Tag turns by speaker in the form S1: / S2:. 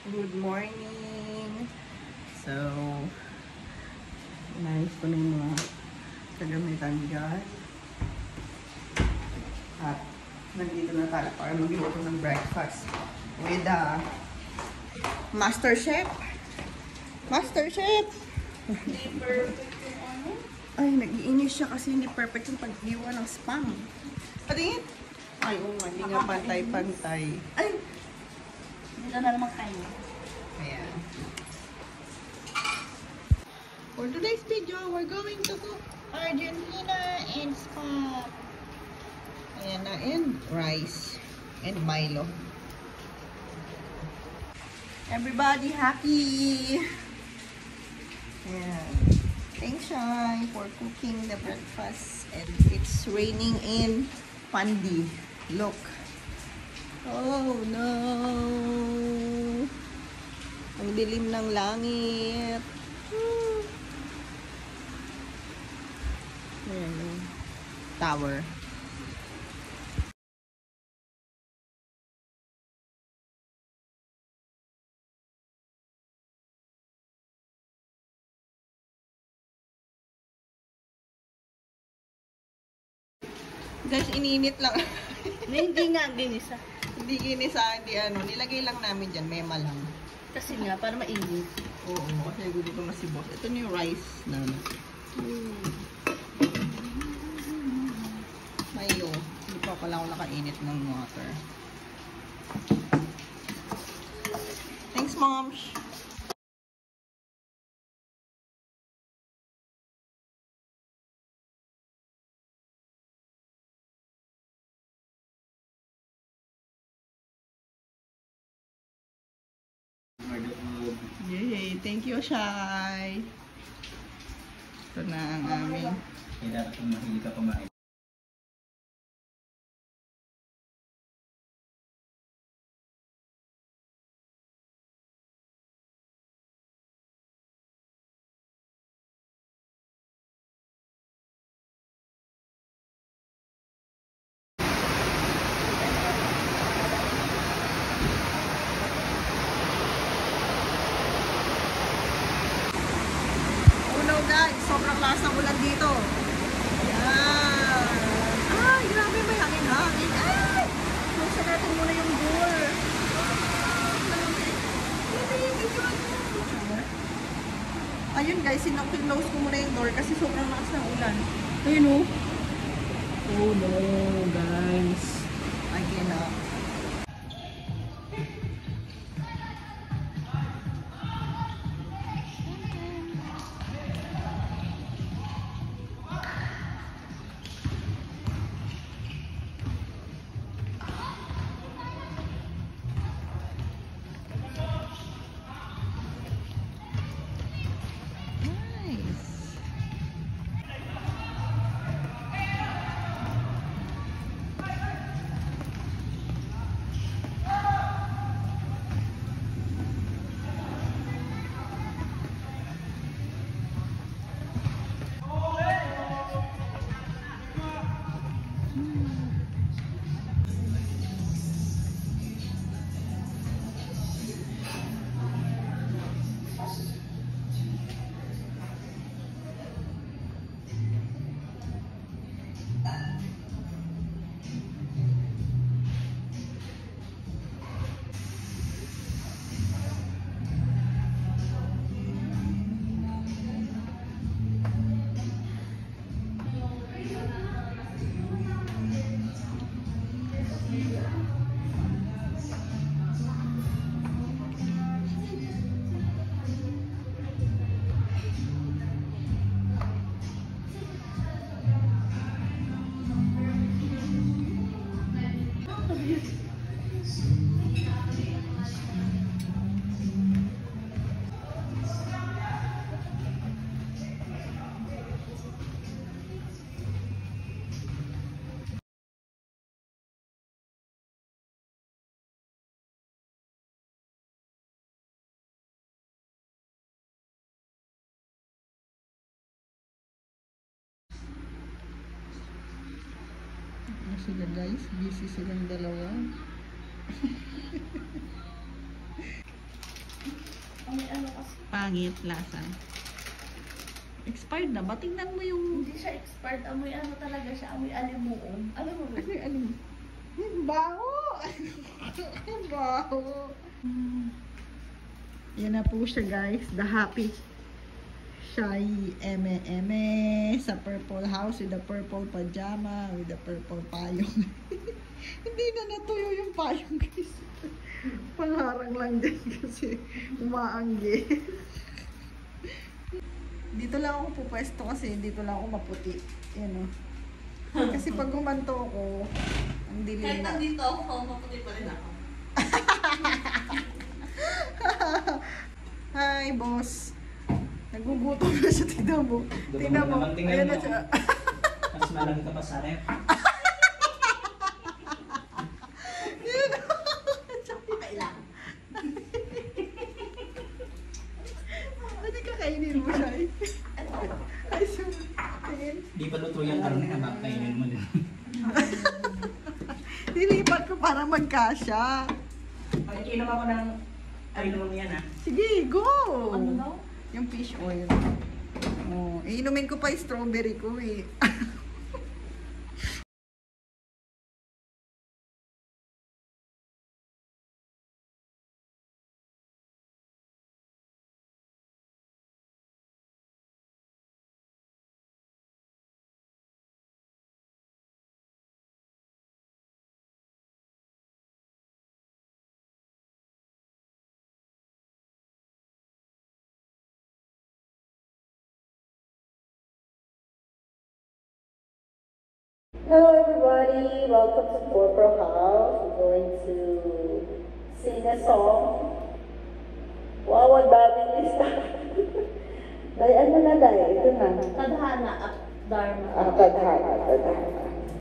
S1: Good morning! So, inayos ko na yung mga kagamitan dyan. At nandito na tayo para magluto ng breakfast with Master Chef. Master Chef! Ay, nag-iinis siya kasi hindi perfect yung pag-iwa ng spam. Patingin? Ay, hindi nga pantay-pantay. Ay!
S2: Dito na naman kayo.
S1: Ayan. For today's video, we're going to cook Argentina and spam. Ayan na, and rice. And Milo. Everybody happy! Ayan. Thanks, Shai, for cooking the breakfast. And it's raining in Pandi. Look. Oh no! Ang dilim ng langit. Ayan yung tower. Guys, iniinit lang.
S2: Hindi nga ginisa.
S1: Hindi ginisa, hindi ano. Nilagay lang namin dyan. Mema lang.
S2: Kasi nga, para mainit.
S1: Oo, kasi gusto na si boss. Ito na yung rice na. Mayo. Hindi pa pala ako nakainit ng water. Thanks, Moms. Yay! Thank you, Shai! Ito na ang aming...
S3: Kaya kung mahilig ka kumain.
S1: Guys, sobrang lakas ng ulan dito. Ayan. Ay, grabe, may hangin-hangin. Ay! Buksan natin muna yung door. Ayun guys, sinok-close ko muna yung door kasi sobrang lakas ng ulan. Ayun o. Oh no, guys. I cannot. Sila guys, busy silang dalawa.
S2: Amoy ano kasi.
S1: Pangit lasa. Expired na ba? Tingnan mo yung...
S2: Hindi siya expired. Amoy ano talaga siya. Amoy alimuon. Alam mo ba?
S1: Ano? Baho! Baho! Yan na po siya guys. The happy shy eme sa purple house with the purple pajama with the purple payong. Hindi na natuyo yung payong guys. Pangharang lang din kasi umaanggi. Dito lang ako pupwesto kasi dito lang ako maputi. Yan o. Kasi pag humanto ako, ang dilim
S2: Kahit
S1: na.
S2: nandito ako, maputi pa rin ako.
S1: Hi, boss. Nagugutom na siya, tignan mo. Tignan mo. Ayan na siya.
S3: Mas malaki ka pa sa rep.
S1: Ano kakainin mo siya eh? Ay, tingin.
S3: Di pa luto yung karne na kainin mo din.
S1: Nilipat ko para magkasya.
S3: Ay, inom ako ng... Ay, inom mo yan ah.
S1: Sige, go!
S2: Ano daw?
S1: Yung fish oil. Oh, inumin ko pa yung strawberry ko eh.
S4: Hello everybody, welcome to Corporal House. We're going to sing a song. Wow, ang daming lista. Day, ano na day? Ito na.
S2: Tadhana at Dharma.
S4: Kadhana.